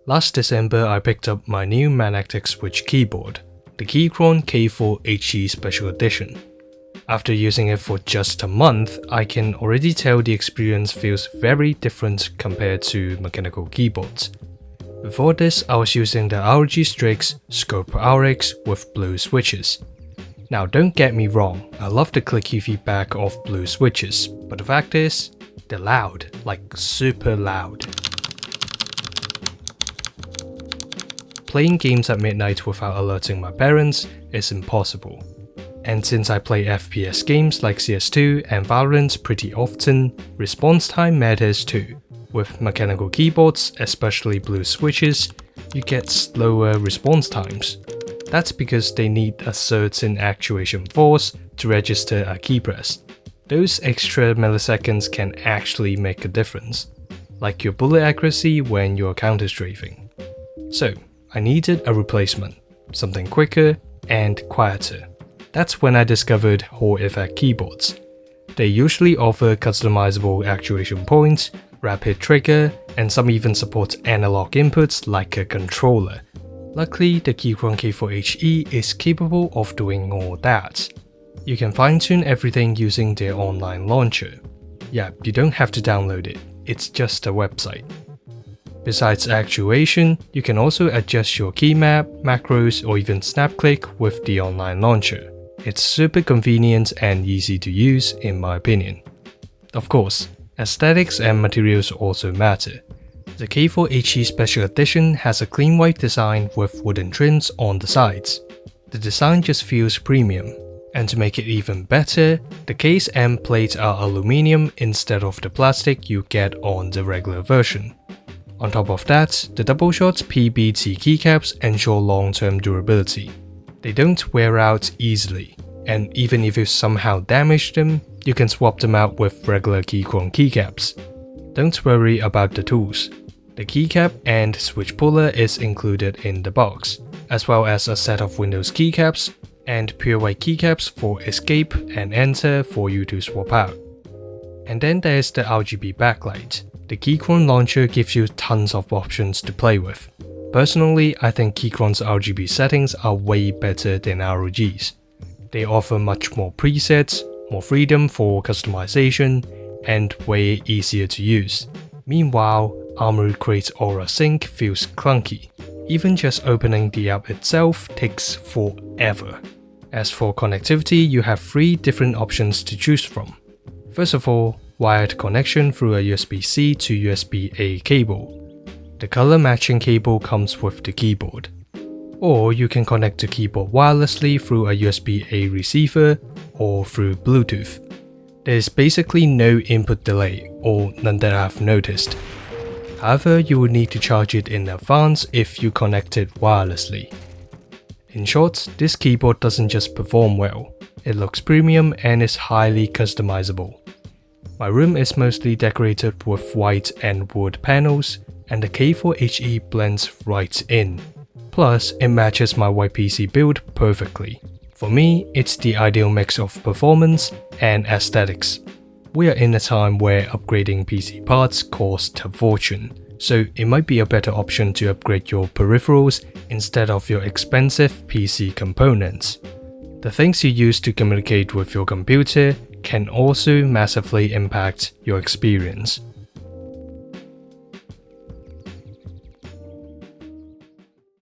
Last December I picked up my new magnetic switch keyboard, the Keychron K4 HE Special Edition. After using it for just a month, I can already tell the experience feels very different compared to mechanical keyboards. Before this, I was using the ROG Strix Scope RX with blue switches. Now don't get me wrong, I love the clicky feedback of blue switches, but the fact is, they're loud, like super loud. Playing games at midnight without alerting my parents is impossible. And since I play FPS games like CS2 and Valorant pretty often, response time matters too. With mechanical keyboards, especially blue switches, you get slower response times. That's because they need a certain actuation force to register a key press. Those extra milliseconds can actually make a difference, like your bullet accuracy when you're counter-strafing. So, I needed a replacement, something quicker and quieter. That's when I discovered Hall Effect keyboards. They usually offer customizable actuation points, rapid trigger, and some even support analog inputs like a controller. Luckily, the Keychron K4 HE is capable of doing all that. You can fine-tune everything using their online launcher. Yeah, you don't have to download it, it's just a website. Besides actuation, you can also adjust your key map, macros, or even snap click with the online launcher. It's super convenient and easy to use in my opinion. Of course, aesthetics and materials also matter. The K4 HE Special Edition has a clean white design with wooden trims on the sides. The design just feels premium. And to make it even better, the case and plate are aluminium instead of the plastic you get on the regular version. On top of that, the double-shot PBT keycaps ensure long-term durability. They don't wear out easily, and even if you somehow damage them, you can swap them out with regular Keychron keycaps. Don't worry about the tools. The keycap and switch puller is included in the box, as well as a set of Windows keycaps and pure white keycaps for escape and enter for you to swap out. And then there's the RGB backlight. The Keychron launcher gives you tons of options to play with. Personally, I think Keychron's RGB settings are way better than ROG's. They offer much more presets, more freedom for customization, and way easier to use. Meanwhile, Armoury Crate Aura Sync feels clunky. Even just opening the app itself takes forever. As for connectivity, you have 3 different options to choose from. First of all, wired connection through a USB-C to USB-A cable. The color matching cable comes with the keyboard. Or you can connect the keyboard wirelessly through a USB-A receiver or through Bluetooth. There is basically no input delay, or none that I've noticed. However, you will need to charge it in advance if you connect it wirelessly. In short, this keyboard doesn't just perform well, it looks premium and is highly customizable. My room is mostly decorated with white and wood panels, and the K4 HE blends right in. Plus, it matches my white PC build perfectly. For me, it's the ideal mix of performance and aesthetics. We are in a time where upgrading PC parts costs a fortune, so it might be a better option to upgrade your peripherals instead of your expensive PC components. The things you use to communicate with your computer can also massively impact your experience.